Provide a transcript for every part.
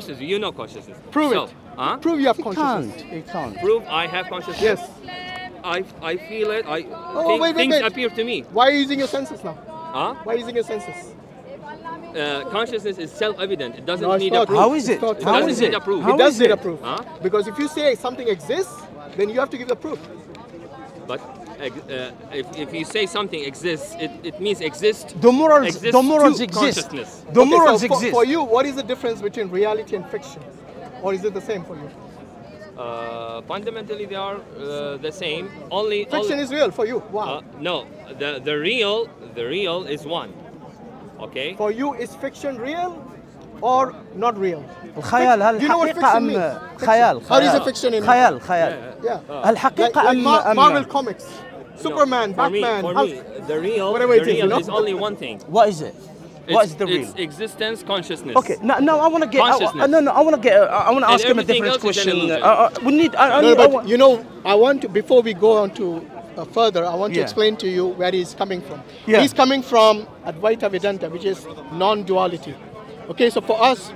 You know consciousness. Prove so, it. Huh? Prove you have consciousness. He can't. Prove I have consciousness. Yes. I feel it. Things appear to me. Why are you using your senses now? Huh? Why are you using your senses? Consciousness is self-evident. It doesn't No, it's need not. a proof. How is it? It How doesn't is need it? a proof. How It does is need a it? proof. Huh? Because if you say something exists, then you have to give the proof. But if you say something exists, it means exist. The morals exists to exist. consciousness. The Okay, morals so exist. For you, what is the difference between reality and fiction? Or is it the same for you? Fundamentally, they are the same. Fiction is real for you. Wow. No, the real is one. Okay. For you, is fiction real or not real? الخيال هل Do you know what حقيقة fiction أم means? خيال How is a fiction in خيال Yeah. هل حقيقة أم Marvel comics, Superman, for Batman. me, the real, Whatever it is, you know? is only one thing. What is it? What is the real? It's existence, consciousness. Okay, now I want to get. Consciousness. I want to ask him a everything different else is an question. illusion. We need. No, but you know, I want to, before we go on to further, I want to Yeah. explain to you where he's coming from. Yeah. He's coming from Advaita Vedanta, which is non-duality. Okay, so for us,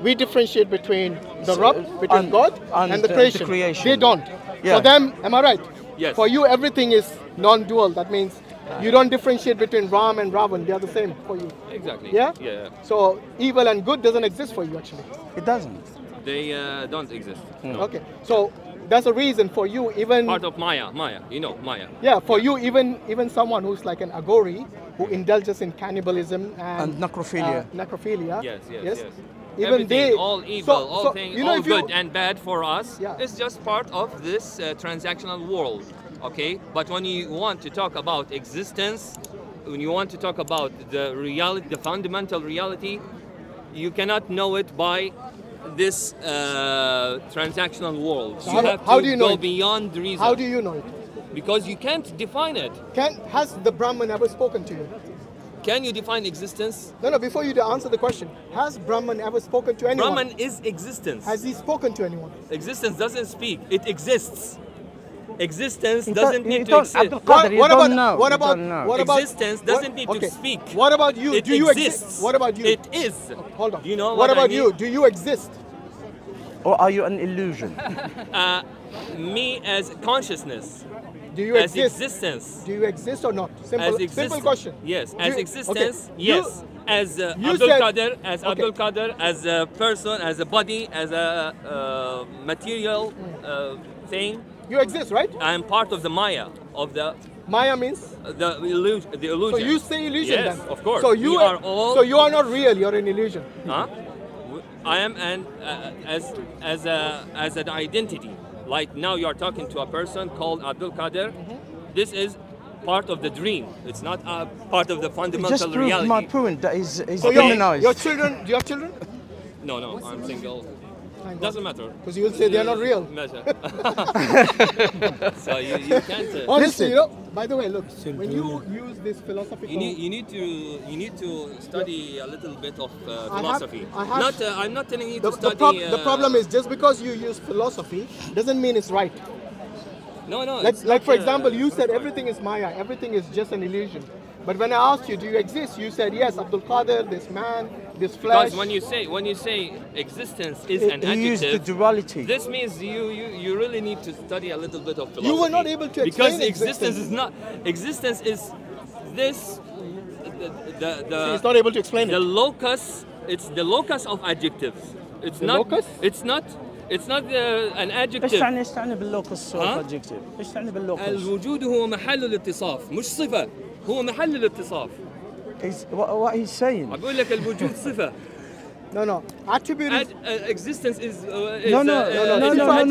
we differentiate between the Rabb, between God and the creation. They don't. Yeah. For them, am I right? Yes. For you, everything is non-dual. That means you don't differentiate between Ram and Ravan. They are the same for you. Exactly. Yeah? Yeah. So evil and good doesn't exist for you, actually. It doesn't. They don't exist. No. Okay, so that's a reason for you, even Part of Maya. You know Maya. yeah, for you, even someone who's like an agori who indulges in cannibalism and necrophilia. Necrophilia. Yes. Even Everything, they, all evil, all things, you know, all if you- good and bad for us Yeah. is just part of this transactional world. Okay, but when you want to talk about existence, when you want to talk about the reality, the fundamental reality, you cannot know it by this transactional world. So You have how to do you know go it? beyond reason. How do you know it? Because you can't define it. Has the Brahman ever spoken to you? Can you define existence? No, before you answer the question, has Brahman ever spoken to anyone? Brahman is existence. Has he spoken to anyone? Existence doesn't speak, it exists. Existence You doesn't don't- need you to don't- exist. Abdul Qadir, you don't know. What You about don't know. what about Existence doesn't need to speak. What about you? It Do you exists. exist? What about you? It is. Hold on. Do you know what what I about mean? you? Do you exist? Or are you an illusion? Me as consciousness, Do you as exist? existence, Do you exist or not? as Simple existence. question. Yes, Do as you- existence. okay, Yes, as you Abdul said- Qadir, okay. Abdul Qadir, as a person, as a body, as a material thing. You exist, right? I am part of the Maya, of the Maya means. illusion. The illusion. So you say illusion Yes, then? of course. So you We are all. So you are not real. You're an illusion. Huh? I am as an identity. Like now you are talking to a person called Abdul Qadir. This is part of the dream. It's not a part of the fundamental Just prove reality. my point that is So demonized. your children. Do you have children? No, I'm single. Thank God. Doesn't matter. Because you will say they are not real. Measure. So you can't. Honestly, you know. By the way, look. When you use this philosophical. You need to study a little bit of philosophy. I have- I'm not telling you The, to study. the problem is just because you use philosophy doesn't mean it's right. No. Like for example, you said everything is Maya, everything is just an illusion. But when I asked you, do you exist? You said yes, Abdul Qadir, this man, this flesh. Because when you say existence is an He used the adjective, duality. this means you really need to study a little bit of philosophy. You were not able to because explain existence is not existence is this So he's not able to explain the it. locus. It's the locus of adjectives. It's The not. locus? It's not. It's not an ايش adjective. تعني باللوكس ها؟ adjective؟ ايش تعني باللوكس؟ الوجود هو محل الاتصاف مش صفة. هو محل الاتصاف. What he's saying. أقول لك الوجود صفة. No. Attribute is. Existence is. No,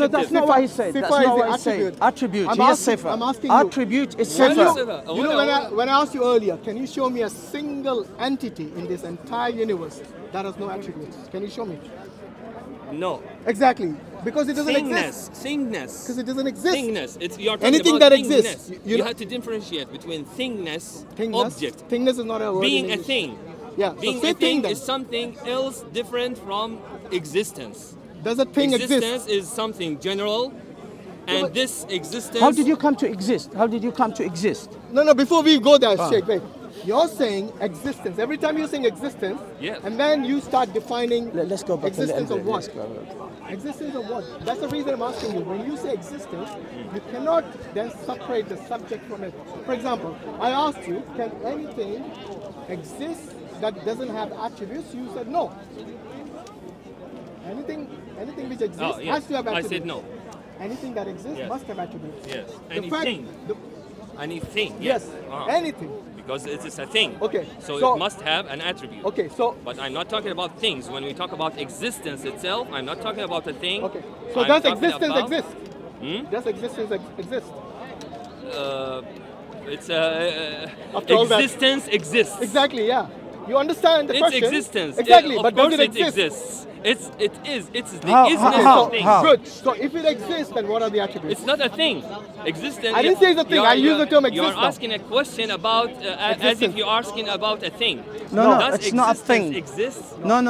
that's not what he said. That's Sifa is not the what he said. attribute. Attribute, I'm yes, asking- sifa. I'm asking you. Attribute is Can sifa. you know, when I asked you earlier, can you show me a single entity in this entire universe that has no attributes? Can you show me? No. Exactly. Because it doesn't exist. Thingness. Because it doesn't exist. Thingness. You're talking Anything about that thingness. exists. You You know- have to differentiate between thingness, object. Thingness is not a word. Being in a English. thing. Yeah. Being so say a thing then. is something else different from existence. Does a thing Existence exist? is something general, and but- this existence. How did you come to exist? How did you come to exist? No. Before we go there, Sheikh, wait. You're saying existence. Every time you're saying existence, yes. And then you start defining Let's go back existence to the of what? Existence of what? That's the reason I'm asking you. When you say existence, you cannot then separate the subject from it. For example, I asked you, can anything exist that doesn't have attributes? You said no. Anything which exists has to have attributes. I said no. Anything that exists must have attributes. Yes. Anything. Anything. Yes. Anything. Because it is a thing. Okay. So it must have an attribute. Okay. So. But I'm not talking about things. When we talk about existence itself, I'm not talking about a thing. Okay. So does existence exist? Does existence exist? Existence exists. Exactly. Yeah. You understand the question? It's existence. Exactly. But does it exist? exists? It's the isness of things. Good. So if it exists, then what are the attributes? It's not a thing. Existence. I didn't say it's a thing. I use the term existence. You're asking a question about as if you're asking about a thing. No, it's not a thing. Exists? No.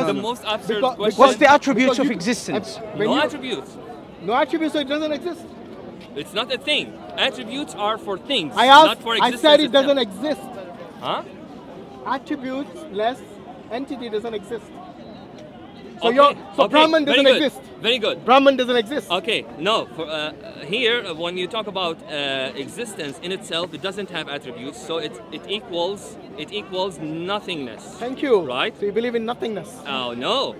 The most absurd question. What's the attributes of existence? No attributes. No attributes, so it doesn't exist. It's not a thing. Attributes are for things, not for existence. I said it doesn't exist. Huh? Attributes less entity doesn't exist. So okay. Brahman doesn't exist. Very good. Brahman doesn't exist. Okay, no. Here, when you talk about existence in itself, it doesn't have attributes, so it equals nothingness. Thank you. Right? So you believe in nothingness. Oh no.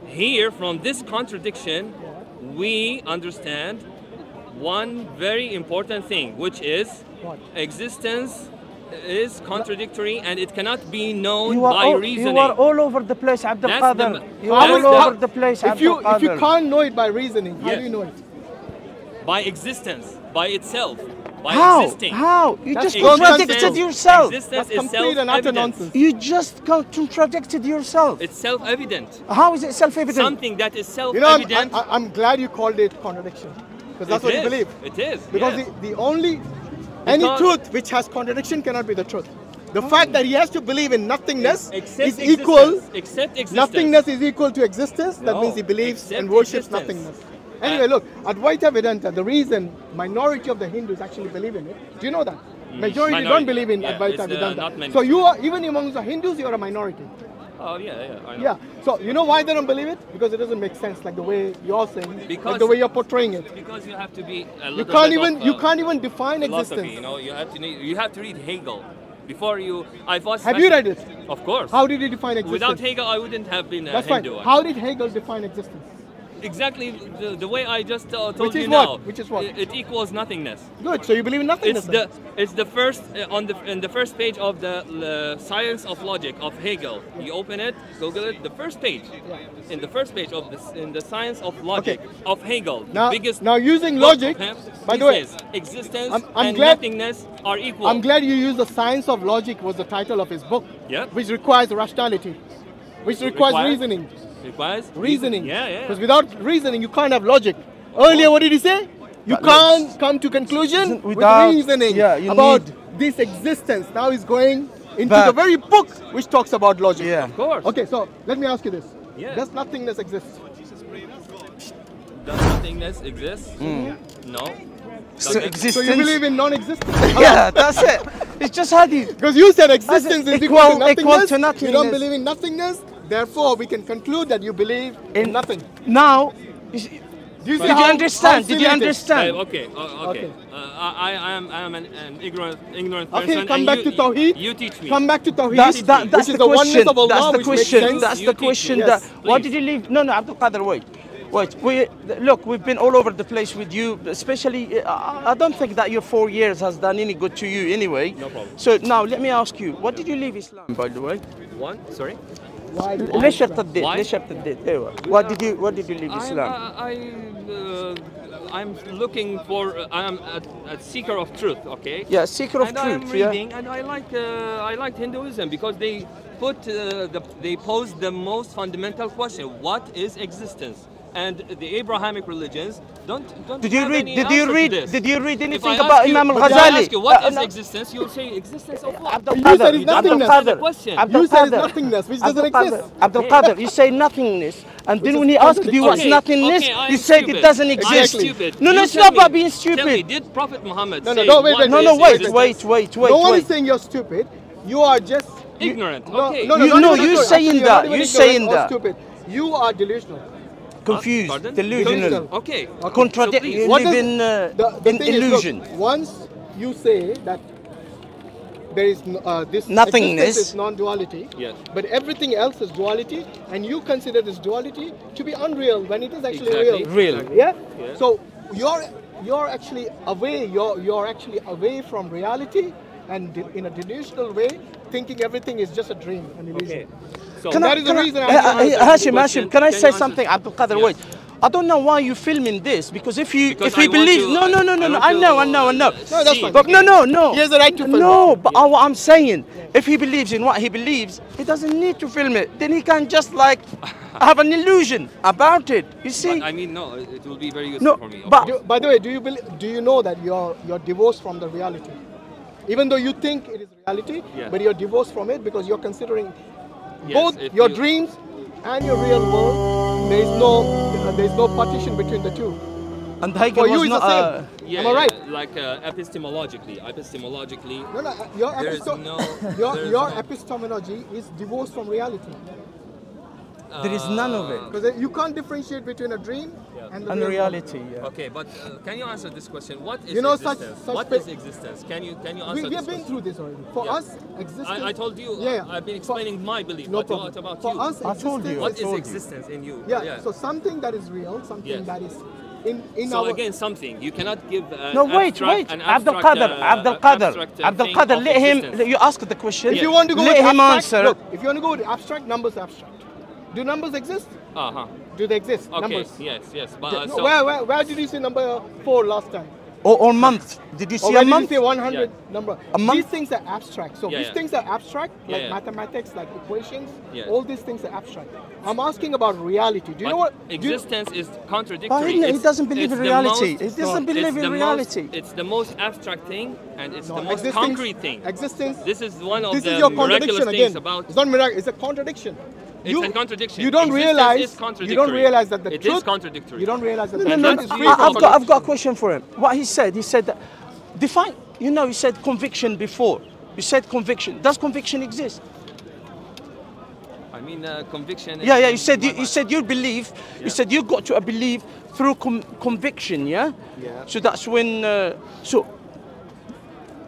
Here, from this contradiction, we understand one very important thing, which is existence is contradictory and it cannot be known by reasoning. You are all over the place, Abdul Qadir. You are all over the place, Abdul Qadir. If you can't know it by reasoning, how do you know it? By existence, by itself, by existing. How? You just contradicted yourself. Existence is complete and utter nonsense. You just contradicted yourself. It's self-evident. How is it self-evident? Something that is self-evident. I'm glad you called it contradiction. Because that's what you believe. It is. Because any truth which has contradiction cannot be the truth. The fact that he has to believe in nothingness is equal. Except existence. Nothingness is equal to existence. That means he believes and worships nothingness. Anyway, look, Advaita Vedanta, the reason minority of the Hindus actually believe in it, do you know that? Majority don't believe in Advaita Vedanta. So you are, even among the Hindus, you are a minority. Oh yeah, I know. Yeah. So you know why they don't believe it? Because it doesn't make sense, like the way you're saying, like the way you're portraying it. Because you have to be a little you can't even define existence. You know, you have to read Hegel before you. Have you read it? Of course. How did he define existence? Without Hegel, I wouldn't have been That's Hindu. Fine. How did Hegel define existence? Exactly the way I just told you now. Which Which is what? It equals nothingness. Good. So you believe in nothingness. It's the first in the first page of the Science of Logic of Hegel. You open it, Google it. The first page. In the first page of this, in the Science of Logic of Hegel. Now using logic. By the way, says existence and nothingness are equal. I'm glad you used the Science of Logic was the title of his book. Yeah. Which requires rationality, which requires reasoning. Requires reasoning. Yeah. Because without reasoning, you can't have logic. Earlier, what did he say? You can't come to conclusion without reasoning about this existence. Now he's going into the very book which talks about logic. Yeah, of course. Okay, so let me ask you this. Yeah. Does nothingness exist? Does nothingness exist? No. So you believe in non-existence? Yeah, that's it. It's just Hyde. Because you said existence is equal to nothingness. nothingness. You don't believe in nothingness. Therefore, we can conclude that you believe in nothing. Now, did you understand? Did you understand? Okay. I am an ignorant person. Okay, come back to Tawheed. You teach me. Come back to Tawheed. That's the question. That's the question. That's the question. Why did you leave? No, Abdul Qadir, wait. Look, we've been all over the place with you, especially, I don't think that your 4 years has done any good to you anyway. No problem. So now, let me ask you, what did you leave Islam, by the way? Sorry? ليش ارتديت؟ Why did you leave Islam? I'm looking for, I'm a seeker of truth, okay? Yeah, seeker of truth. I'm reading, and I like Hinduism because they pose the most fundamental question: what is existence? And the Abrahamic religions don't. Did you read anything about Imam al-Ghazali? If I ask you what is existence, you'll say existence of what? You said it's nothingness. You said it's nothingness, which doesn't exist. Abdul Qadir, you say nothingness, and then when he asked you what's nothingness, you said it doesn't exist. No, it's not about being stupid. Tell me, did Prophet Muhammad say? Wait. Wait. No one is saying you're stupid. You are just ignorant. No, okay. You're saying that. You're saying that. Stupid. You are delusional. Confused, delusional. Okay. Contradict. So you live in illusion. Look, once you say that there is this nothingness is non-duality, yes, but everything else is duality, and you consider this duality to be unreal when it is actually real. Yeah. So you're actually away. You're actually away from reality, and in a delusional way, thinking everything is just a dream, an illusion. Okay. So that is the reason. Hashim, can I say something? Abdul Qadir, wait. I don't know why you're filming this, because if he believes, no, I know. No, that's fine. But no. He has the right to film. No, but what I'm saying, if he believes in what he believes, he doesn't need to film it. Then he can just like have an illusion about it. You see? But, I mean, no, it will be very useful for me. But by the way, do you know that you're divorced from the reality? Even though you think it is reality, but you're divorced from it because you're considering both your dreams and your real world. There is no partition between the two. And Hyde for you was is not, the same. Yeah, am I right? Like epistemologically. No, your epistemology is divorced from reality. There is none of it. Because you can't differentiate between a dream and the reality. Yeah. Okay, but can you answer this question? What is existence? What is existence? Can you answer We have been through this already. For us, existence. I told you. I've been explaining my belief. No but problem. What about for you? us, I told you. What is existence in you? Yeah. So something that is real, something that is in so our. Again, something you cannot give. Wait. Abdul Qadir, let him. You ask the question. If you want to go let with him abstract, answer. look, if you want to go with abstract, numbers abstract. Do numbers exist? Do they exist? Okay. Numbers. Yes. But so where did you see number 4 last time? Or month? Did you see a month? Did you say 100 number? A month? These things are abstract. So these things are abstract, like mathematics, like equations. All these things are abstract. I'm asking about reality. Do you know what existence is contradictory? He doesn't believe in reality. He doesn't believe in reality. It's the most abstract thing, and it's the most concrete thing. Existence. This is one of this the is your miraculous contradiction things again. about. It's not miracle. It's a contradiction. It's a contradiction. You don't realize. You don't realize that the truth. It is contradictory. You don't realize that the No, truth is free from I've got a question for him. What he said that define. You said conviction before. You said conviction. Does conviction exist? I mean, conviction. Yeah. You said you believe. You said you got to a belief through conviction. Yeah. So that's when. So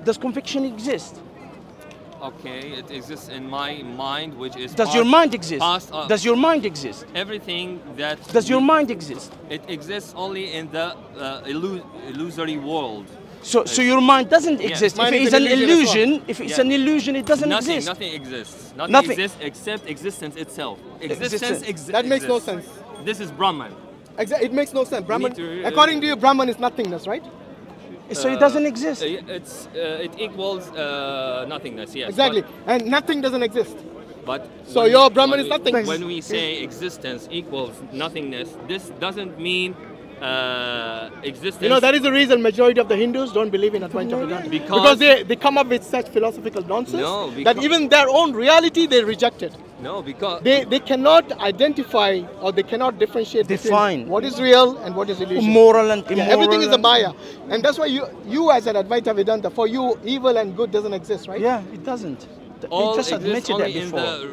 does conviction exist? Okay, it exists in my mind, which is. Does your mind exist? Does your mind exist? Everything that. Does your mind exist? It exists only in the illusory world. So your mind doesn't exist. If it is an illusion, it doesn't exist. Nothing exists. Nothing exists except existence itself. Existence exists. That makes no sense. This is Brahman. It makes no sense. Brahman. According to you, Brahman is nothingness, right? So it doesn't exist. It equals nothingness. Yes. Exactly, and nothing doesn't exist. But so your Brahman is nothing. When we say existence equals nothingness, this doesn't mean existence. That is the reason majority of the Hindus don't believe in Advaita Vedanta. Because they come up with such philosophical nonsense that even their own reality they reject it. No, because they cannot identify or they cannot differentiate between what is real and what is illusion. Moral and immoral. Everything is a maya, and that's why you as an Advaita Vedanta, for you evil and good doesn't exist, right? Yeah, it doesn't. All just admitted only that before.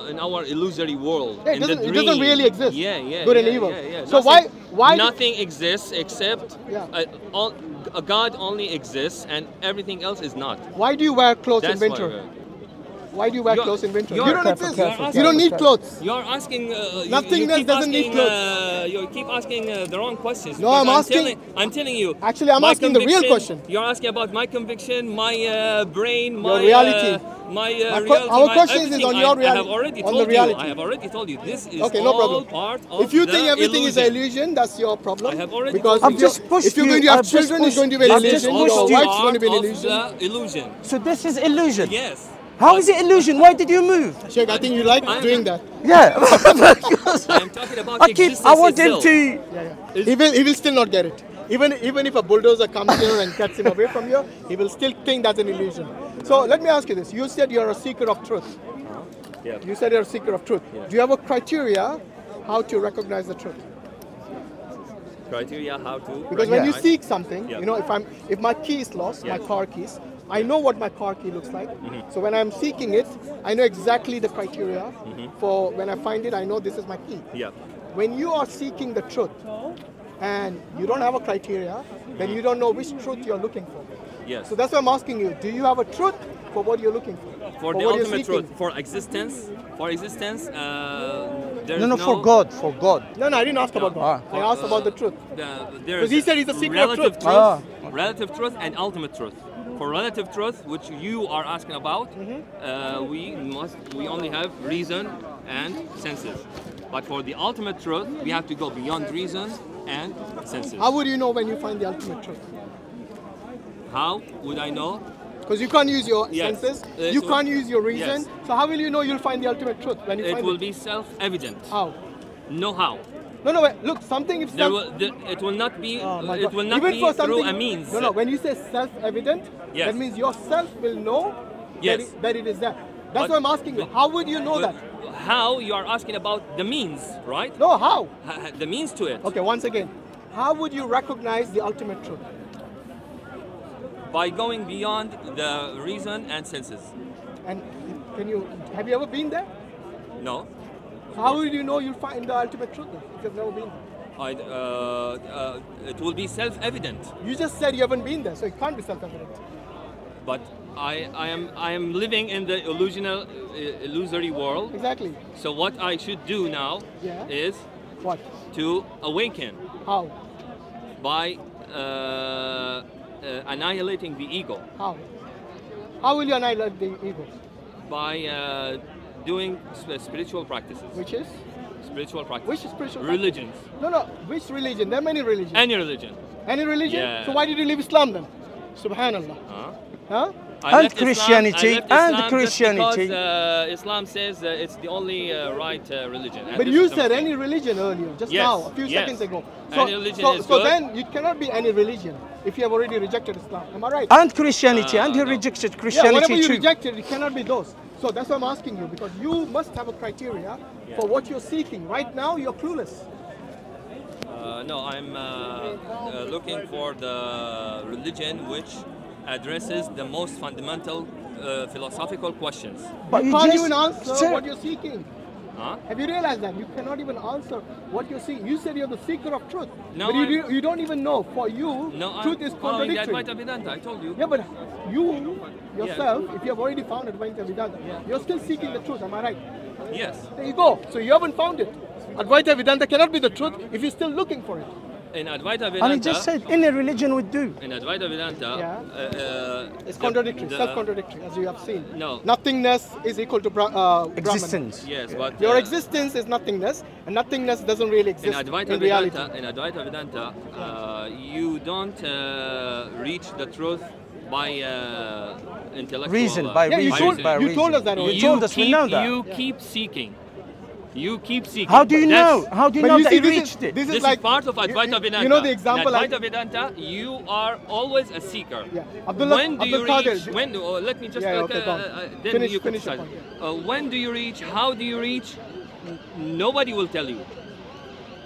In our illusory world. Yeah, it doesn't really exist. Yeah. Good and evil. Yeah. So why nothing exists except a God only exists and everything else is not. Why do you wear clothes in winter? Why do you wear clothes in winter? You don't exist. You don't need clothes. You're asking. Nothingness doesn't need clothes. You keep asking the wrong questions. No, I'm asking. I'm telling you. Actually, I'm asking the real question. You're asking about my conviction, my brain, my reality. Reality. Our question is on your reality. I have already told you. I have already told you. This is all part of if you think everything illusion. is an illusion, that's your problem. I have already because told you. if you're going to have children, it's going to be an illusion. Your wife's going to be an illusion. So this is illusion. Yes. How is it illusion? Why did you move? Sheikh, I think you like doing that. Yeah. I'm talking about existence I want him itself. to. He will still not get it. Even if a bulldozer comes here and cuts him away from you, he will still think that's an illusion. So let me ask you this. You said you're a seeker of truth. Yeah. You said you're a seeker of truth. Yeah. Do you have a criteria how to recognize the truth? Criteria how to. Because when you seek something, if my key is lost, my car keys, I know what my car key looks like. So when I'm seeking it, I know exactly the criteria for when I find it, I know this is my key. Yeah. When you are seeking the truth and you don't have a criteria, then you don't know which truth you're looking for. Yes. So that's why I'm asking you, do you have a truth for what you're looking for? For the ultimate truth, for existence, there's no, for God, for God. No, I didn't ask about God. I asked about the truth. Because he said it's a secret of truth. Relative truth and ultimate truth. For relative truth, which you are asking about, we only have reason and senses. But for the ultimate truth, we have to go beyond reason and senses. How would you know when you find the ultimate truth? How would I know? Because you can't use your senses, you can't use your reason. Yes. So how will you know you'll find the ultimate truth when you find it? It will be self-evident. How? No how. No, wait, look, something if it will not be. It will not even be through a means. No, when you say self-evident, that means yourself will know that it is there. That's why I'm asking you. How would you know that? How you are asking about the means, right? No, how? The means to it. Okay, once again, how would you recognize the ultimate truth? By going beyond the reason and senses. And have you ever been there? No. So how would you know you'll find the ultimate truth if you've never been there? It will be self-evident. You just said you haven't been there, so it can't be self-evident. But I am living in the illusory world. Exactly. So what I should do now is what? To awaken. How? By annihilating the ego. How? How will you annihilate the ego? By doing spiritual practices. Which is? Spiritual practices. Which is spiritual religions? No, which religion? There are many religions. Any religion. Any religion? Yeah. So why did you leave Islam then? Subhanallah. Huh? And Christianity. And Christianity. Because Islam says it's the only right religion. But you said any religion earlier, just now, a few seconds ago. Any religion is so good. then you cannot be any religion if you have already rejected Islam. Am I right? And Christianity. And he rejected Christianity whatever you too. rejected, it cannot be those. So that's why I'm asking you, because you must have a criteria for what you're seeking. Right now, you're clueless. No, I'm looking for the religion which addresses the most fundamental philosophical questions. But you can't even answer what you're seeking. Huh? Have you realized that? You cannot even answer what you're seeking. You said you're the seeker of truth. No, but you don't even know. For you, truth is contradictory. Advaita Vedanta, I told you. Yeah, but you, yourself, if you have already found Advaita Vedanta, you're still seeking the truth. Am I right? Yes. There you go. So you haven't found it. Advaita Vedanta cannot be the truth if you're still looking for it. In Advaita Vedanta, and he just said any religion would do. In Advaita Vedanta, it's contradictory, self-contradictory, as you have seen. No. Nothingness is equal to existence. Brahman. Yes, but your existence is nothingness, and nothingness doesn't really exist in reality. In Advaita Vedanta, you don't reach the truth by intellectual reason. By reason. You told us that. You told us. We know that. You keep seeking. You keep seeking. How do you know? How do you know that you reached it? This is like part of Advaita Vedanta. You know the example. In Advaita Vedanta, you are always a seeker. Yeah. When do you reach? When? Let me just. Then you finish criticize. When do you reach? How do you reach? Nobody will tell you.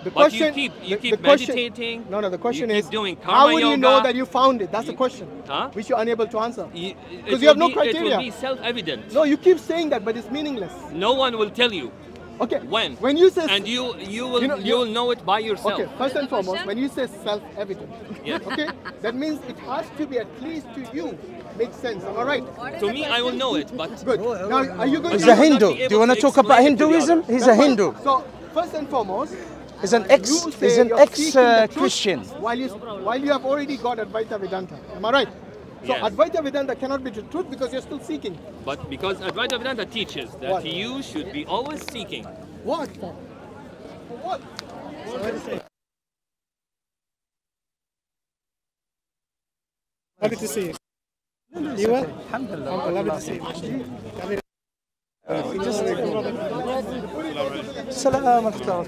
The question, you keep meditating. No, the question is, doing karma how would yoga. you know that you found it? That's the question, which you're unable to answer. Because you have no criteria. It will be self-evident. No, you keep saying that, but it's meaningless. No one will tell you. Okay. When you say, and you will know it by yourself. Okay. First and foremost, when you say self-evident, okay, that means it has to be at least to you. Makes sense. Am I right? To me, I will know it. But good. Now, are you going? He's a Hindu. Do you want to talk about Hinduism? He's a Hindu. So first and foremost, he's an ex-Christian. While you have already got Advaita Vedanta. Am I right? So Advaita Vedanta cannot be the truth because you're still seeking. But because Advaita Vedanta teaches that you should be always seeking. What? For what? Happy to see you. You well? Alhamdulillah. I'm happy to see you. السلام عليكم.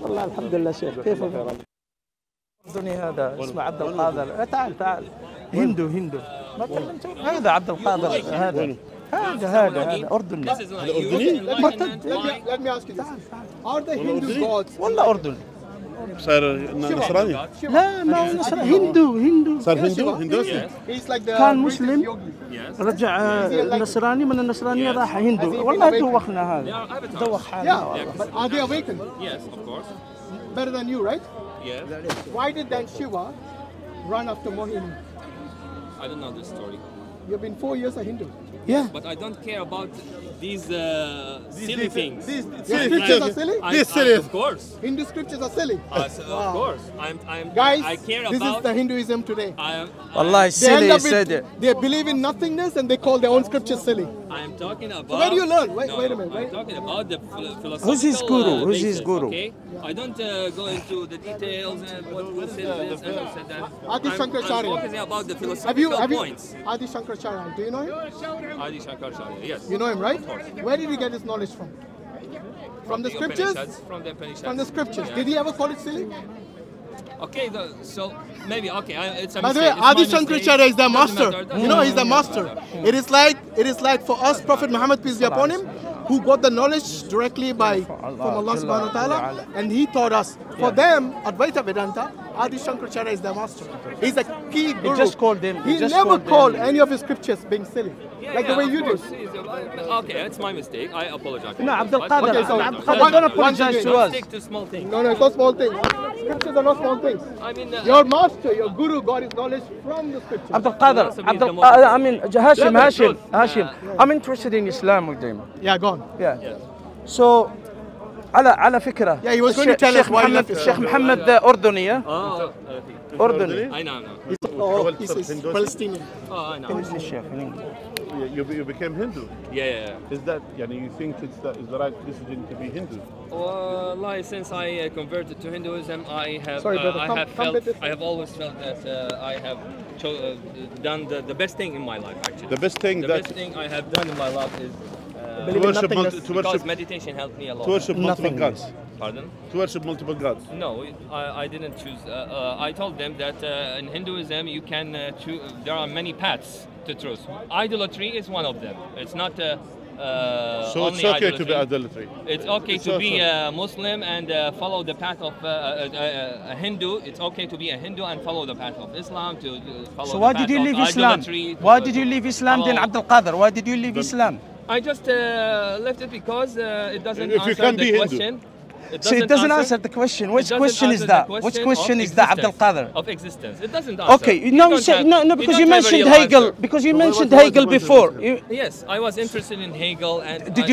والله الحمد لله شيخ كيف أردني هذا اسمه عبد القادر تعال هندو ما كلمته هذا عبد القادر هذا أردني مرتد. Let me ask you this. Are the Hindu gods والله أردني صار نصراني. لا ما هو نصراني، هندو صار هندو. He's like the كان British مسلم yogi. رجع نصراني، من النصرانية راح هندو. والله دوخنا هذا، دوخ حالنا. Yeah, but are they awakened? Yes, of course. Better than you, right? Yes. Why did then Shiva run after Mohini? I don't know this story. You've been 4 years a Hindu. Yeah. But I don't care about these silly things. These scriptures are silly? Of course. Hindu scriptures are silly. Of course. Guys, I care this about. is the Hinduism today. والله silly said it. They believe in nothingness and they call their own scriptures silly. I'm talking about. So where do you learn? Wait a minute. I'm talking about the philosophical. Who's his guru? Who's basis, his guru? Okay? I don't go into the details and what who said this and who said that. Adi I'm Shankaracharya. focusing about the philosophical points. Adi Shankaracharya, do you know him? Adi Shankaracharya, yes. You know him, right? Where did he get his knowledge from? From the scriptures? From the Upanishads. From the scriptures. Yeah. Did he ever call it silly? Okay, so maybe it's a By the way, mistake. Adi Shankaracharya is the master. Doesn't You know, he's the matter. master. It is like for us, Prophet Muhammad, peace be upon him, who got the knowledge directly from Allah subhanahu wa ta'ala, and he taught us. For them, Advaita Vedanta, Adi Shankaracharya is the master. He's a key guru. just called him- He he just never called called them- any of his scriptures being silly. Like the way of you course. did. Okay, it's my mistake. I apologize. No, Abdul Qadir. Okay, so Abdul Qadir, don't apologize to Don't us. stick to small things. No, it's not small things. Scriptures are not small things. I mean, Your master, your guru got his knowledge from the scriptures. Abdul Qadir, I mean Hashim. I'm interested in Islam with him. Yeah, go on. Yeah. So على فكرة. Yeah, he was going to tell us why he left الشيخ محمد أردني. أردني. I know. He's Palestinian. Oh, I know. الشيخ. You became Hindu. Yeah. Is that, you think is the right decision to be Hindu? Well, since I converted to Hinduism, I have Sorry, brother, I have always felt that I have done the best thing in my life. Actually, The best thing the best thing I have done in my life is because meditation helped me a lot. To worship multiple gods. Pardon? To worship multiple gods. No, I didn't choose. I told them that in Hinduism you can choose. There are many paths to truth. Idolatry is one of them. It's not. So it's okay to be idolatry. It's okay to be a Muslim and follow the path of a Hindu. It's okay to be a Hindu and follow the path of Islam. Follow So the why path did you of leave Islam? idolatry, Why did you leave Islam then, follow- Abdul Qadir? Why did you leave Islam? I just left it because it doesn't If you answer can't the be Hindu. question. So it doesn't answer the question. Which It doesn't question is answer that? the Which question question of is that, Abdul existence, Qadir? Of existence. It doesn't answer. Okay, no, you said no, because you mentioned Hegel. Because you mentioned Hegel before. Yes, I was interested in Hegel and. Did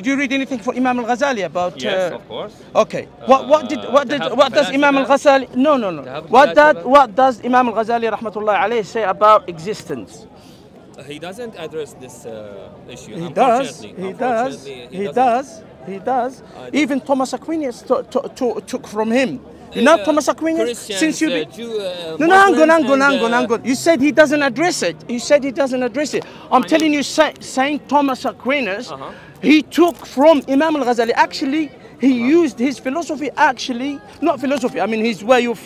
you read anything for Imam al-Ghazali about? Yes, of course. Okay. What does Imam al-Ghazali? No. What does Imam al-Ghazali rahmatullah alayhi say about existence? He doesn't address this issue. He does. Even Thomas Aquinas took from him. You know Thomas Aquinas? Since you hang on. You said he doesn't address it. I'm telling you, Saint Thomas Aquinas, he took from Imam al-Ghazali. Actually, he used his philosophy. Not philosophy. I mean his way of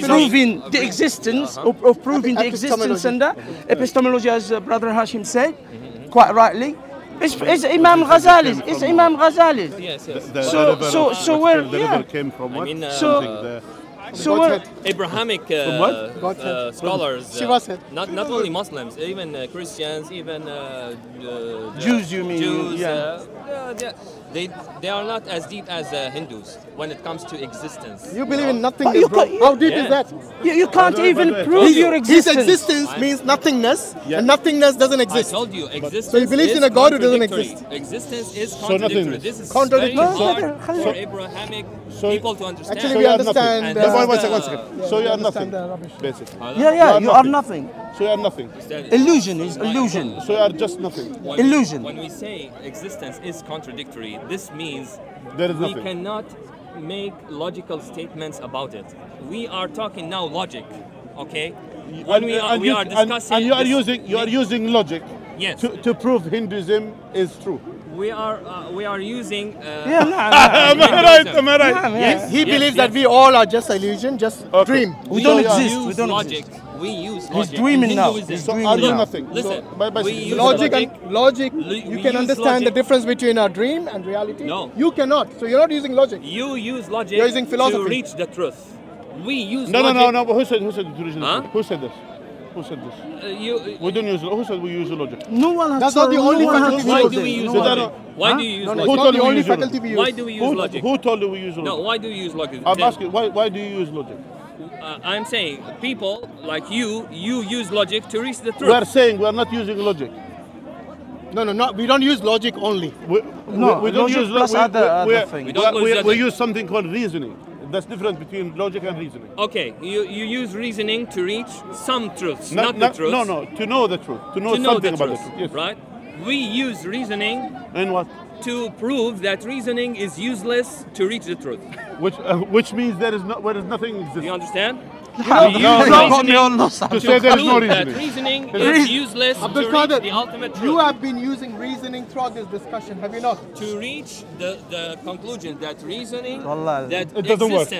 proving the existence, of proving the existence, and epistemology, as Brother Hashim said, quite rightly. It's Imam Ghazali's. Yes. The river came from what? Abrahamic scholars, not only Muslims, even Christians, even Jews, you mean? Jews, Yeah. they are not as deep as Hindus when it comes to existence. You believe in nothingness, bro. How deep is that? You can't even prove your existence. His existence means nothingness, and nothingness doesn't exist. I told you, existence. So he believes in a God who doesn't contradictory. exist. Existence is contradictory. This is Contradictory. very hard for Abrahamic people to understand. Actually, we understand. One second. So you are nothing, basically. Yeah, you are nothing. So you are nothing. Illusion is illusion. So you are just nothing. Illusion. When we say existence is contradictory, this means There is we nothing. cannot make logical statements about it. We are talking now logic, okay? When we are discussing, and you are using logic Yes. to prove Hinduism is true. we are using. Am I right? Yes, He believes that we all are just illusion, just dream. We don't use exist. We don't logic exist. We use logic. He's dreaming now. So I do nothing. Listen, we use logic. You can understand the difference between a dream and reality. No. You cannot. So you're not using logic. You use logic You're using philosophy. to reach the truth. We use no, logic. no. Who said to reach the truth? Who said this? Who said this? We don't use. Who said we use logic? No one has. That's not the only faculty we Why use. do we use logic? Why do you use logic? It's not the only faculty we use. Why do we use logic? Who told you we use logic? No, why do you use logic? I'm asking. Why do you use logic? I'm saying people like you use logic to reach the truth. We are saying we are not using logic. No. We don't use logic only. We don't use plus other things. We use something called reasoning. That's different between logic and reasoning. Okay, you use reasoning to reach some truths, not the truth. No, to know the truth, to know something about the truth. Yes. Right? We use reasoning And what? to prove that reasoning is useless to reach the truth. Which means there is nothing exists. Do you understand? To say there is no That reasoning. reasoning is useless to reach Qadir, the ultimate truth. you have been using reasoning throughout this discussion, have you not? To reach the conclusion that reasoning, Wallah, that it doesn't work.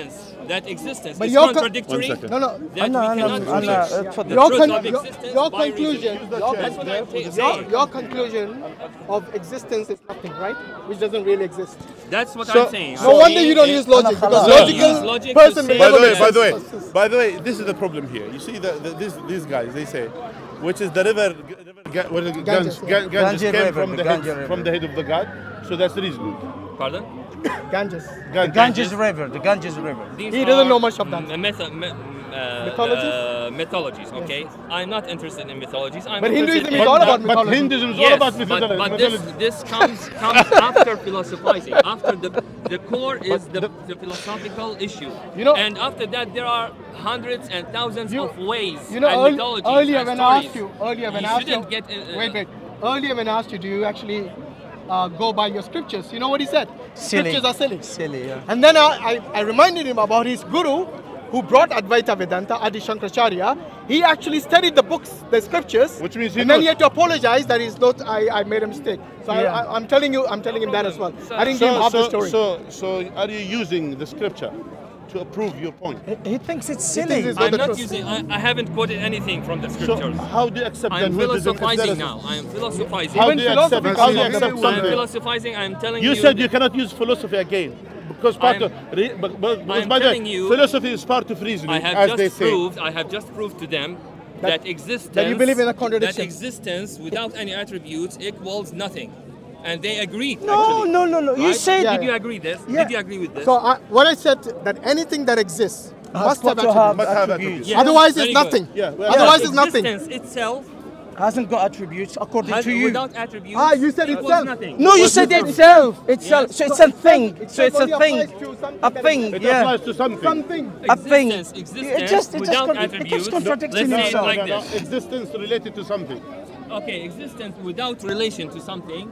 existence But is your contradictory. One second. No. That we cannot reach the Your, truth con- of your, existence your by conclusion, reasoning. your, That's what I'm your, saying. your conclusion of existence is nothing, right? Which doesn't really exist. That's what So, I'm saying. no wonder you don't use logic, because Use logic logical to person say- will never By make the sense. way, this is the problem here. You see, these guys, they say, which is the river, what is it? Ganges, Ganges Ganges came River, from the Ganges River. from the head of the god. So that's the reason. Pardon? Ganges. The Ganges River. These He doesn't are, know much of that. Mythologies, okay? I'm not interested in mythologies. I'm But interested Hinduism in is all about But mythology. Hinduism is all Yes, about but mythology. this comes after philosophizing. After the core is the philosophical issue. You know- and after that there are hundreds and thousands of ways You know, and mythologies earlier and when stories. I asked you, shouldn't get wait. Earlier when I asked you, do you actually go by your scriptures? You know what he said? Silly. Scriptures are silly. Silly, yeah. And then I reminded him about his guru, who brought Advaita Vedanta, Adi Shankaracharya. He actually studied the books, the scriptures, Which means he and then knows. he had to apologize that he's not. I made a mistake. So Yeah. I'm telling him that as well. I didn't give him half the story. So are you using the scripture to prove your point? He thinks it's thinks silly. it's I'm the not truth. using. I haven't quoted anything from the So scriptures. how do you accept that I'm Hinduism is philosophizing there? now. I am philosophizing. How Even do you accept? philosophy How do you comes accept from- I'm something? philosophizing. I'm telling you. You said you cannot use philosophy again because part I'm- of because I'm by the way, telling you- philosophy is part of reasoning, I have as just they say. proved. I have just proved to them that existence. that you believe in a contradiction. That existence without any attributes equals nothing, and they agreed. No. actually. You Right? said Yeah. Did you agree this? Yeah. Did you agree with this? So what I said, that anything that exists must have got to have attributes. Must have attributes. attributes. Yes. Otherwise, Very it's good. nothing. Yeah, well, Otherwise, Yeah, it's nothing. Existence itself hasn't got attributes according has, to you. without attributes. You said equals itself. nothing. No, you said itself. Itself. Yes. So it's a thing. So it's only a thing. applies to something A that thing. exists. It Yeah. applies to something. Something. A thing. Existence without it attributes. keeps contradicting Let's say it itself. like this. Existence related to something. Okay, existence without relation to something.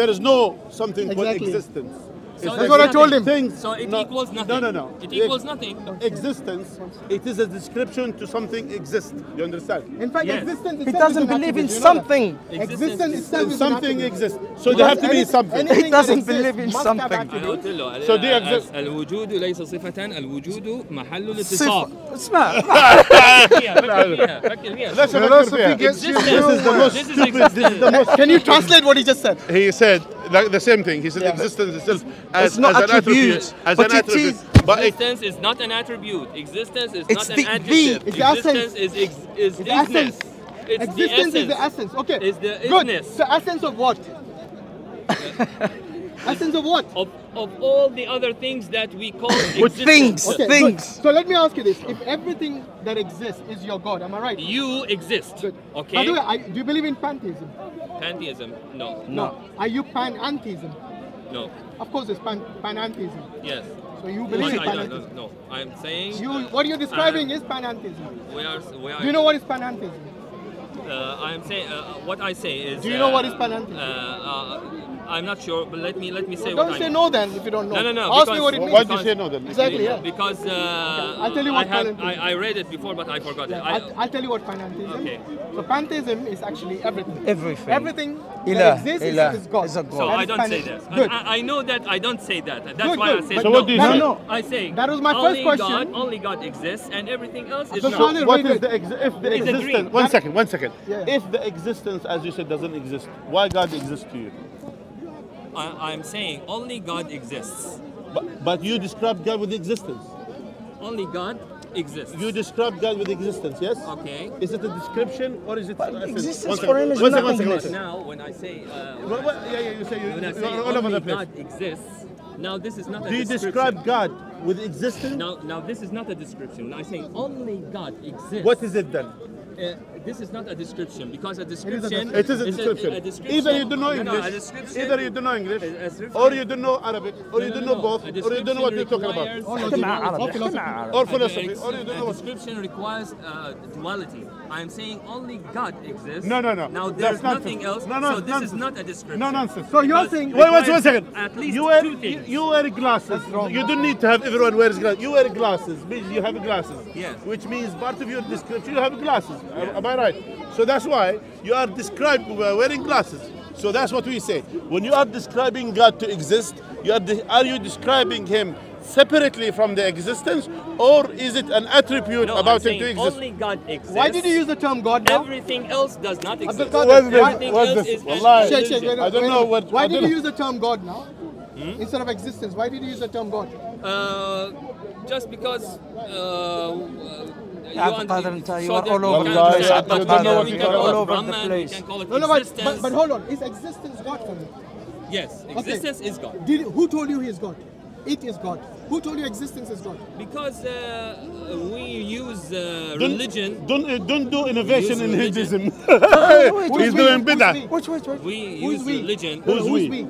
There is no something called Exactly. existence. So That's what I told him. Things, So it no, equals nothing. No. It equals nothing. Existence, it is a description to something exists. You understand? In fact, Yes. existence He itself doesn't is an believe in attribute, you know that? something. Existence itself is an Something attribute. exists. So there have to be something. Anything He doesn't that exists believe in must have something. أنا attributes. قلت له So they exist. الوجود ليس صفة، الوجود محل صفة. الاتصاف. اسمع. فكر فيها. Let's Philosophy have a gets This you is the most This is stupid. This is the existence. most. Can you translate what he just said? He said like the same thing. He said existence itself It's not as an attribute. attribute, As but an it attribute. is. But it, Existence is not an attribute. Existence is It's not the- an adjective. it's the essence. Existence is It's the isness. essence. It's Existence the is the essence. Okay. Is the Good. isness. The essence of what? Essence of what? Of all the other things that we call With existence. things. Okay, Things. good. So let me ask you this: if everything that exists is your God, am I right? You exist. Good. Okay. By the way, do you believe in pantheism? Pantheism. No. No. Are you pan-antheism? No. Of course, it's pan-antheism. Yes. So you believe in I pan-antheism? don't. No. I'm saying. What you're describing is pan-antheism. We are. Do you know what is pan-antheism? I'm saying. What I say is. Do you know what is panentheism? I'm not sure, but let me say Don't what say I mean. no then if you don't know. No. Ask me what it means. Why do you say no then? Exactly, yeah. Because I'll tell you what pantheism is. I read it before, but I forgot it. I'll tell you what pantheism is. So pantheism is actually everything. Everything. Everything that exists is God. Is a God. So I don't say that. Good. I know that I don't say that. That's Good, why good. I say But So what do you say? No. I say That was my first question. Only God exists, and everything else is So not. Father, What read is it. if the It's a dream. existence? One second. Yeah. If the existence, as you said, doesn't exist, why God exists to you? I'm saying only God exists. But you describe God with existence. Only God exists. You describe God with existence, yes? Okay. Is it a description or is it? Existence for him is One nothingness. second. Now, when I say You say when I say you're all over only the place. God exists, now this is not a Do you description. describe God with existence? Now this is not a description. I'm saying only God exists. What is it then? This is not a description because a description. It is a description. Either you don't know No, a English, description- either you don't know English, a or you don't know Arabic, or you No, don't no, know no. both, A or you don't know what you're talking about. description requires- Or philosophy, or you don't know A what. description requires duality. I'm saying only God exists. No. Now That's there's nonsense. nothing else. No, so this nonsense. is not a description. No nonsense. So you're Because saying it Wait, one requires second. At least You wear two things. you wear glasses. You don't need to have everyone wears glasses. You wear glasses. Means you have glasses. Yes. Which means part of your description you have glasses. Am I right? So that's why you are described wearing glasses. So that's what we say. When you are describing God to exist, are you describing Him separately from the existence, or is it an attribute No, about I'm Him to saying exist? only God exists. Why did you use the term God now? Everything else does not exist. Abdul What's this? Everything What's else this? is an Wallahi. illusion. Wait, I don't know what. Why I did don't you know. use the term God now? Instead of existence, why did you use the term God? Just because You are all over the place. I don't know what we you're can talking call about. it All over the Brahman, place. we can call it No, existence. but hold on. Is existence God for me? Yes, existence is God. Who told you He is God? It is God. Who told you existence is God? Because we use religion. Don't do innovation in religion. Hinduism. He's doing bid'ah. Wait. We use religion. Who's we?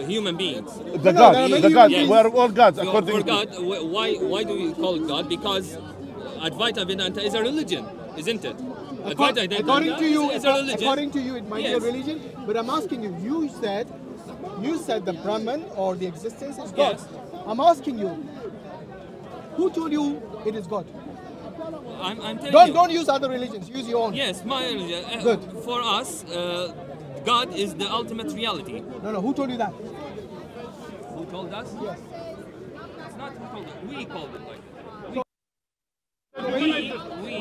Human beings. The No, God. Yes. We are all gods For according to. God, why do we call it God? Because Advaita Vedanta is a religion, isn't it? Advaita Vedanta According to you, is a religion. according to you, it might be a Yes. religion. But I'm asking you. You said the Brahman or the existence is God. Yes. I'm asking you. Who told you it is God? I'm telling you. Don't use other religions. Use your own. Yes, my religion. Good. For us, God is the ultimate reality. No. Who told you that? Who told us? Yes. It's not who told us. We called it like that.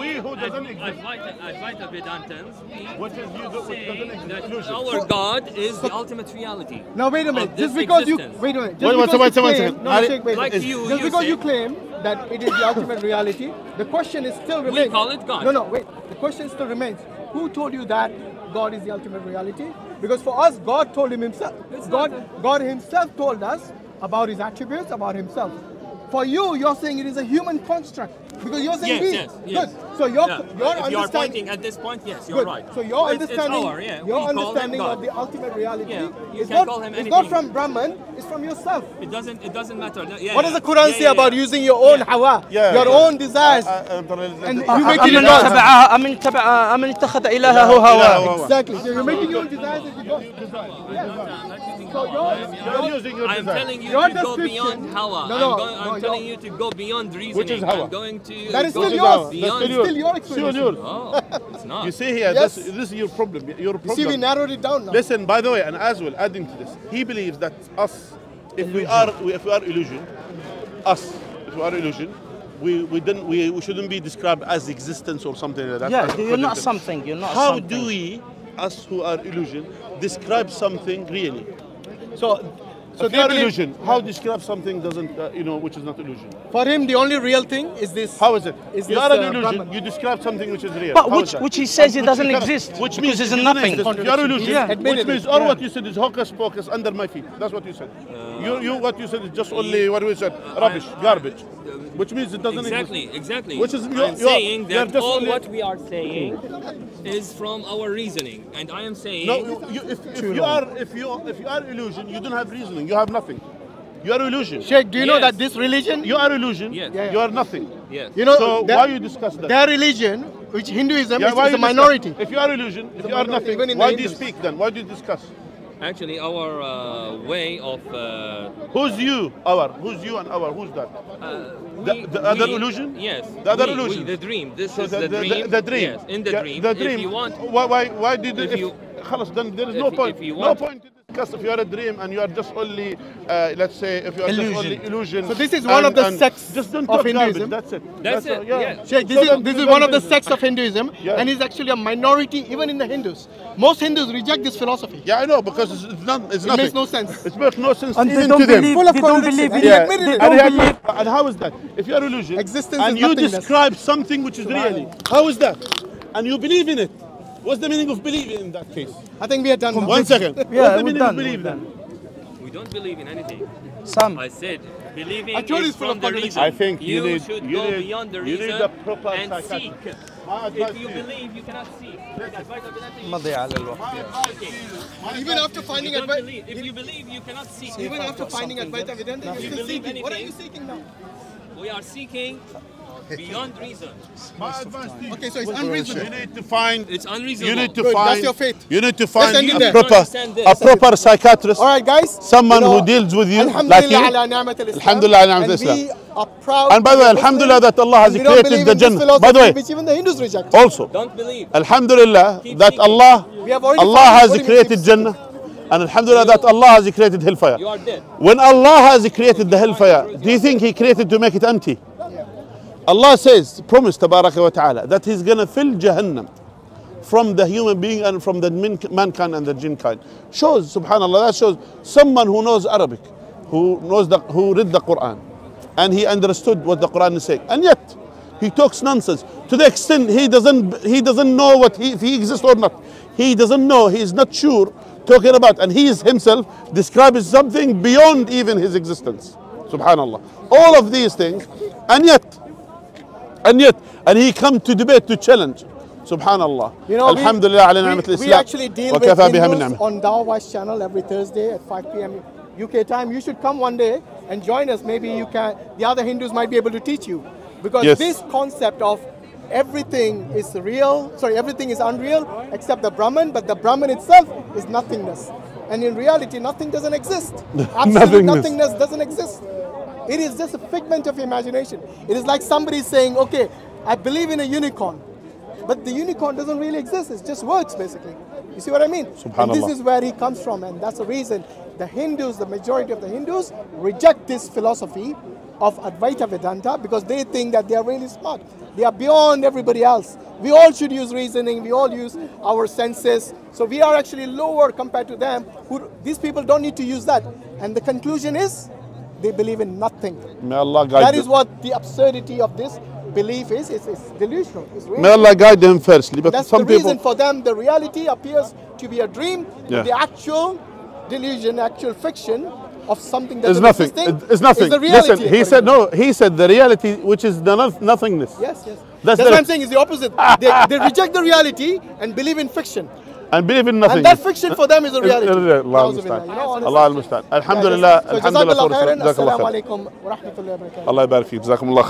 We who doesn't exist. Advaita Vedantans, What is you do, say doesn't exist. that Illusion. our God is the ultimate reality. Now wait a minute. Of Just this because existence. you wait a minute. Wait, one second. No, Sheikh, wait. Like Just you because say- you claim that it is the ultimate reality, the question is still remains. call it God. No, wait. The question still remains. Who told you that God is the ultimate reality? Because for us, God told him himself. God himself told us about his attributes, about himself. For you, you're saying it is a human construct. Because you're saying Yes. Good. So your If you are understanding. pointing at this point, yes, you're Good. right. So your It's understanding, our, yeah. your We call him understanding God. of the ultimate reality Yeah, you is can not, call him it's not anything. from Brahman, it's from yourself. It doesn't matter. Yeah, What does the Quran say about using your own hawa, Yeah, your yeah. own desires? And you make it أمن God. اتبع أمن اتخذ إلهه هواه. Exactly. So you're making your own desires as you go. So You're using your I'm desire. telling you Your to go description- beyond Hawa. No, I'm telling you to go beyond reasoning. Which is Hawa? I'm going to That is go still Which is yours. Hawa? That's beyond. still Still your Still explanation. yours. Oh, it's not. You see here, Yes. this is your problem. Your You see, we problem. narrowed it down now. Listen, by the way, and as well, adding to this, he believes that us, if we are illusion, we shouldn't be described as existence or something like that. Yeah, as a you're not projective. something. You're not How something. do we, us who are illusion, describe something really? So If they you are believe- illusion, how describe something doesn't, which is not illusion? For him, the only real thing is this. How is it? Is You this, are an illusion. Brahman? You describe something which is real. But How is that? which he says it Which doesn't you cannot- exist. Which because means it's it doesn't nothing. exist. You are illusion. Yeah. Admitted Which means it, all yeah. what you said is hocus pocus under my feet. That's what you said. What you said is just only what we said, rubbish, garbage. Which means it doesn't exist. Exactly. Which is I'm saying you're that just all only- what we are saying is from our reasoning, and I am saying No, if you are illusion, you don't have reasoning. You have nothing. You are illusion. Sheikh, do you know Yes. that this religion, You are illusion. Yes. Yeah. You are nothing. yes. you know, So their- why you discuss that? their religion, which Hinduism Yeah, is why a you discuss- minority. If you are illusion, if you are minority, even nothing, in why the do you Hindus. speak then? Why do you discuss? Actually, our way of who's you? Our who's you and our who's that? The other illusion? Yes. The other illusion. The dream. This So is the dream. The dream. Yes, in the dream. The dream. If you want, why did if it? you- خلاص, then there is if no you- point. if you No want- point to discuss if you are a dream and you are just only, let's say, if you are just only illusion. So this is one of the sects just don't of talk Hinduism. garbage. That's it. That's it, all, yeah. Sheikh, this is one of the sects of Hinduism, Yeah. and is actually a minority even in the Hindus. Most Hindus reject this philosophy. Yeah, I know, because it's not. It's It nothing. makes no sense. It makes no sense And they even don't to them. believe, Full of they don't contradiction. believe And in he it. admitted They it. don't And believe. and how is that? If you are illusion Existence and is you nothingness. describe something which is really, how is that? And you believe in it. What's the meaning of believing in that case? I think we are done now. 1 second. Yeah, What's the we're meaning of done, believing we're then? we don't believe in anything. Some. I said believing I told you is it's full from of the contradiction. reason. I think you should need- go beyond the you need reason a proper and psychiatrist. seek. My advice If you to you. believe, you cannot seek. مضي على الوقت. Even after finding Don't advice, believe. If you believe, you cannot seek. even after finding Advaita Vedanta, If you're you still believe seeking. What are anything- you seeking now? We are seeking beyond reason. My advice to you. Okay, so it's You unreasonable. need to find. It's unreasonable. You need to Good, find. that's your faith. You need to Let's find end it a there. proper, Understand this. a proper psychiatrist. All right, guys. Someone you know, who deals with you like Alhamdulillah you. ala ni'mat al-Islam. Alhamdulillah ala ni'mat And al-Islam. we are proud. And by the way, to be alhamdulillah Muslim, that Allah has and we don't created believe the in this Jannah. philosophy By the way, which even the Hindus reject. also, Don't believe. alhamdulillah Keep that seeking. Allah, We have already Allah found has what do you created mean? Jannah. And alhamdulillah that Allah has created hellfire. You are dead. When Allah has created the hellfire, do you think He created to make it empty? Allah says, promised tabaraka wa ta'ala, that He's gonna fill Jahannam from the human being and from the mankind and the jinn kind. Shows, subhanallah, that shows someone who knows Arabic, who read the Quran, and he understood what the Quran is saying. And yet, he talks nonsense to the extent he doesn't know if he exists or not. He doesn't know, he is not sure talking about, and he is himself describes something beyond even his existence. Subhanallah. All of these things, and he come to debate, to challenge. Subhanallah. You know, Alhamdulillah ala ni'mat we al-Islam. actually deal wa with kafa biha min Hindus ni'mah. on DawahWise channel every Thursday at 5 p.m. UK time. You should come one day and join us. Maybe you can. The other Hindus might be able to teach you, because Yes. this concept of everything is real. Sorry, everything is unreal except the Brahman, but the Brahman itself is nothingness. And in reality, nothing doesn't exist. Absolute nothingness doesn't exist. It is just a figment of imagination. It is like somebody saying, okay, I believe in a unicorn, but the unicorn doesn't really exist. It's just words, basically. You see what I mean? And Subhanallah. this is where he comes from, and that's the reason the Hindus, the majority of the Hindus, reject this philosophy of Advaita Vedanta, because they think that they are really smart. They are beyond everybody else. We all should use reasoning. We all use our senses. So we are actually lower compared to them. These people don't need to use that. And the conclusion is, they believe in nothing. May Allah guide That them. is what the absurdity of this belief is. It's delusional. It's really May Allah guide them firstly. But that's some the reason people, for them the reality appears to be a dream. Yeah. The actual delusion, actual fiction of something that it's is nothing. existing It's nothing. is the reality. Listen, he said no. He said the reality, which is the nothingness. Yes, yes. That's That's the- what I'm saying. Is the opposite. They reject the reality and believe in fiction. And believe in nothing. And that fiction for them is a reality. Allah Na'uzubillah. al-Musta'an. You know, honestly. Allah al-Musta'an. Alhamdulillah. So, Jazak Alhamdulillah. Allah Khair. Jazakallah Assalamu khair. alaikum wa rahmatullahi wa barakatuh. Allah يبارك فيك. جزاكم الله خير.